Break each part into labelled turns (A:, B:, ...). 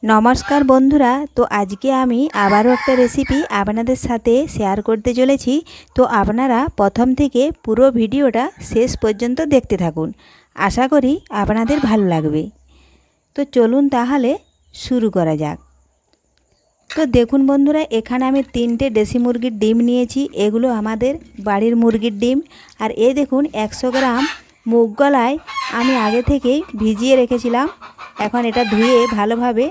A: নমস্কার বন্ধুরা, তো আজকে আমি আবারও একটা রেসিপি আপনাদের সাথে শেয়ার করতে চলেছি। তো আপনারা প্রথম থেকে পুরো ভিডিওটা শেষ পর্যন্ত দেখতে থাকুন, আশা করি আপনাদের ভালো লাগবে। তো চলুন তাহলে শুরু করা যাক। তো দেখুন বন্ধুরা, এখানে আমি 3টে দেশি মুরগির ডিম নিয়েছি। এগুলো আমাদের বাড়ির মুরগির ডিম। আর এই দেখুন 100 গ্রাম মুগ কলাই আমি আগে থেকেই ভিজিয়ে রেখেছিলাম। এখন এটা ধুয়ে ভালোভাবে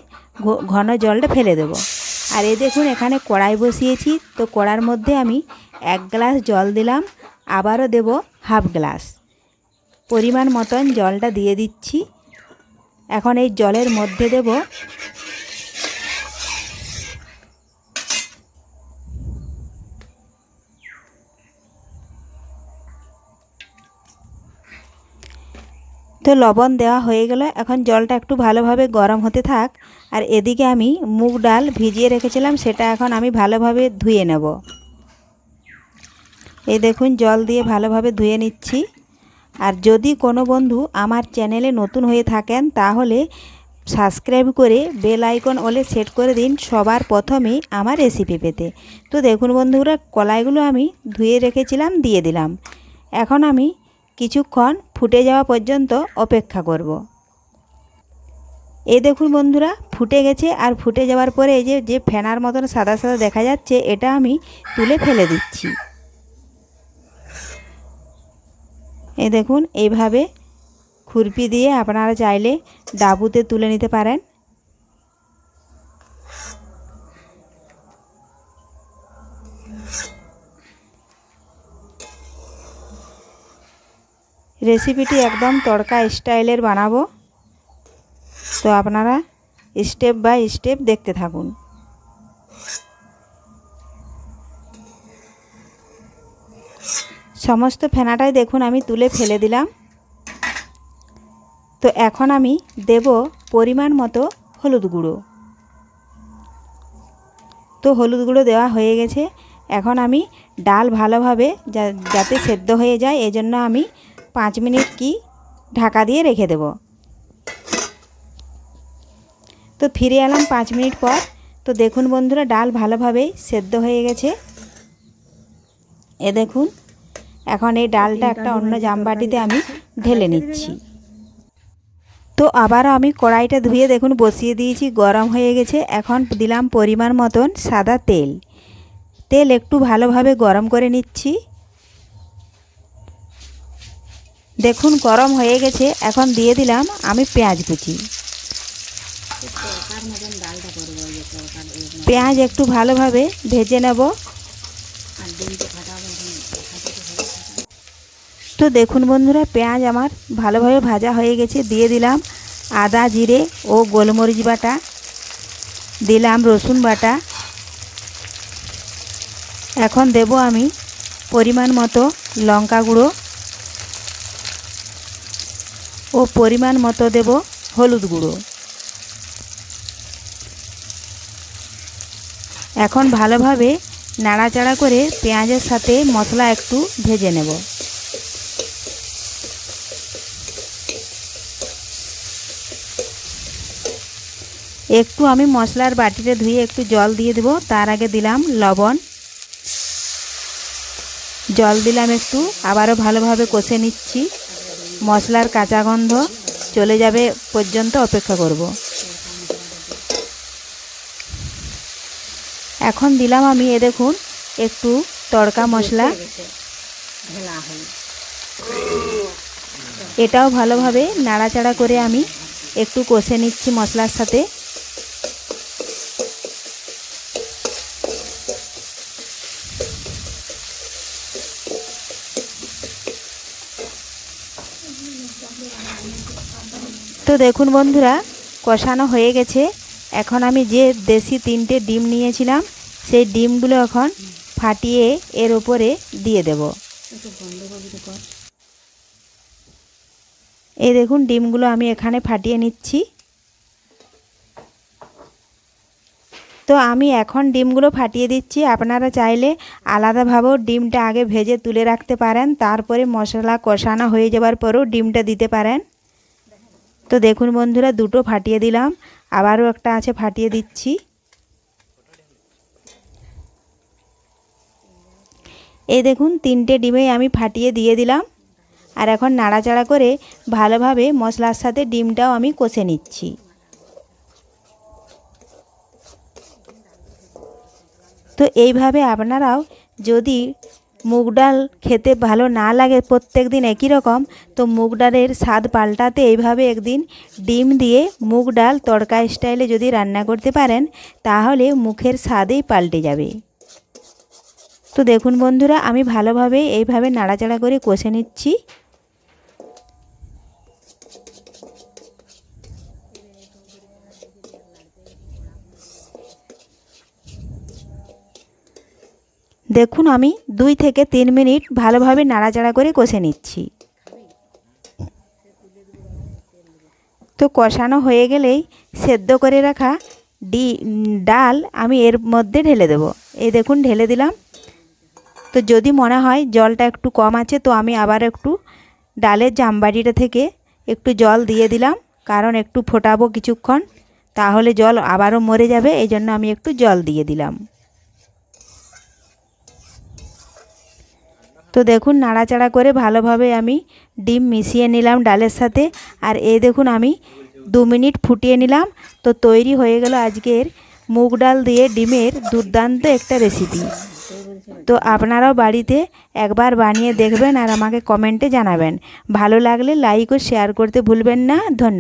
A: ঘন জলটা ফেলে দেব। আর এই দেখুন এখানে কড়াই বসিয়েছি। তো কড়ার মধ্যে আমি 1 গ্লাস জল দিলাম, আবারও দেব হাফ গ্লাস। পরিমাণ মতন জলটা দিয়ে দিচ্ছি। এখন এই জলের মধ্যে দেব তো লবণ দেওয়া হয়ে গেল। এখন জলটা একটু ভালোভাবে গরম হতে থাক। আর এদিকে আমি মুগ ডাল ভিজিয়ে রেখেছিলাম, সেটা এখন আমি ভালোভাবে ধুয়ে নেব। এই দেখুন জল দিয়ে ভালোভাবে ধুয়ে নিচ্ছি। আর যদি কোনো বন্ধু আমার চ্যানেলে নতুন হয়ে থাকেন তাহলে সাবস্ক্রাইব করে বেল আইকন অলে সেট করে দিন সবার প্রথমেই আমার রেসিপি পেতে। তো দেখুন বন্ধুরা, কলাইগুলো আমি ধুয়ে রেখেছিলাম, দিয়ে দিলাম। এখন আমি কিছুক্ষণ ফুটে যাওয়া পর্যন্ত অপেক্ষা করব। এই দেখুন বন্ধুরা, ফুটে গেছে। আর ফুটে যাওয়ার পরে এই যে ফেনার মতন সাদা সাদা দেখা যাচ্ছে, এটা আমি তুলে ফেলে দিচ্ছি। এই দেখুন এইভাবে খুরপি দিয়ে আপনারা চাইলে ডাবুতে তুলে নিতে পারেন। রেসিপিটি একদম তড়কা স্টাইলের বানাবো, তো আপনারা স্টেপ বাই স্টেপ দেখতে থাকুন। সমস্ত ফেনাটাই দেখুন আমি তুলে ফেলে দিলাম। তো এখন আমি দেব পরিমাণ মতো হলুদ গুঁড়ো। তো হলুদ গুঁড়ো দেওয়া হয়ে গেছে। এখন আমি ডাল ভালোভাবে যাতে সেদ্ধ হয়ে যায় এজন্য আমি 5 মিনিট ঢাকা দিয়ে রেখে দেব। তো ফিরে এলাম 5 মিনিট পর। তো দেখুন বন্ধুরা, ডাল ভালোভাবেই সেদ্ধ হয়ে গেছে। এ দেখুন এখন এই ডালটা একটা অন্য জামবাটিতে আমি ঢেলে নিচ্ছি। তো আবারও আমি কড়াইটা ধুয়ে দেখুন বসিয়ে দিয়েছি, গরম হয়ে গেছে। এখন দিলাম পরিমাণ মতন সাদা তেল। তেল একটু ভালোভাবে গরম করে নিচ্ছি। দেখুন গরম হয়ে গেছে। এখন দিয়ে দিলাম আমি পেঁয়াজ কুচি। পেঁয়াজ একটু ভালোভাবে ভেজে নেব। তো দেখুন বন্ধুরা, পেঁয়াজ আমার ভালোভাবে ভাজা হয়ে গেছে। দিয়ে দিলাম আদা জিরে ও গোলমরিচ বাটা, দিলাম রসুন বাটা। এখন দেব আমি পরিমাণ মতো লঙ্কা গুঁড়ো ও পরিমাণ মতো দেব হলুদ গুঁড়ো। এখন ভালোভাবে নাড়াচাড়া করে পেঁয়াজের সাথে মশলা একটু ভেজে নেব। একটু আমি মশলার বাটিতে ধুয়ে একটু জল দিয়ে দেব। তার আগে দিলাম লবণ, জল দিলাম একটু, আবারও ভালোভাবে কষে নিচ্ছি। মশলার কাঁচা গন্ধ চলে যাবে পর্যন্ত অপেক্ষা করব। এখন দিলাম আমি দেখুন একটু তড়কা মশলা। এটাও ভালোভাবে নাড়াচাড়া করে আমি একটু কষে নিচ্ছি মশলার সাথে। তো দেখুন বন্ধুরা, কষানো হয়ে গেছে। এখন আমি যে দেশি 3টে ডিম নিয়েছিলাম সেই ডিমগুলো এখন ফাটিয়ে এর উপরে দিয়ে দেব। এই দেখুন ডিমগুলো আমি এখানে ফাটিয়ে নিচ্ছি। তো আমি এখন ডিমগুলো ফাটিয়ে দিচ্ছি। আপনারা চাইলে আলাদাভাবেও ডিমটা আগে ভেজে তুলে রাখতে পারেন, তারপরে মশলা কষানো হয়ে যাবার পরেও ডিমটা দিতে পারেন। তো দেখুন বন্ধুরা, দুটো ফাটিয়ে দিলাম। আবারও একটা আছে, ফাটিয়ে দিচ্ছি। এই দেখুন 3টে ডিমেই আমি ফাটিয়ে দিয়ে দিলাম। আর এখন নাড়াচাড়া করে ভালোভাবে মশলার সাথে ডিমটাও আমি কষে নিচ্ছি। তো এইভাবে আপনারাও যদি মুগ ডাল খেতে ভালো না লাগে প্রত্যেক দিন একই রকম, তো মুগ ডালের স্বাদ পাল্টাতে এইভাবে একদিন ডিম দিয়ে মুগ ডাল তড়কা স্টাইলে যদি রান্না করতে পারেন, তাহলে মুখের স্বাদেই পাল্টে যাবে। তো দেখুন বন্ধুরা, আমি ভালোভাবে এইভাবে নাড়াচাড়া করে কষে নিচ্ছি। দেখুন আমি 2 থেকে 3 মিনিট ভালোভাবে নাড়াচাড়া করে কষে নিচ্ছি। তো কষানো হয়ে গেলেই সেদ্ধ করে রাখা ডাল আমি এর মধ্যে ঢেলে দেব। এই দেখুন ঢেলে দিলাম। তো যদি মনে হয় জলটা একটু কম আছে, তো আমি আবার একটু ডালের জামবাটিটা থেকে একটু জল দিয়ে দিলাম, কারণ একটু ফোটাবো কিছুক্ষণ, তাহলে জল আবারও মরে যাবে, এই জন্য আমি একটু জল দিয়ে দিলাম। তো দেখুন নাড়াচাড়া করে ভালোভাবে আমি ডিম মিশিয়ে নিলাম ডালের সাথে। আর এই দেখুন আমি 2 মিনিট ফুটিয়ে নিলাম। তো তৈরি হয়ে গেল আজকের মুগ ডাল দিয়ে ডিমের দুর্দান্ত একটা রেসিপি। তো আপনারাও বাড়িতে একবার বানিয়ে দেখবেন আর আমাকে কমেন্টে জানাবেন। ভালো লাগলে লাইক ও শেয়ার করতে ভুলবেন না। ধন্যবাদ।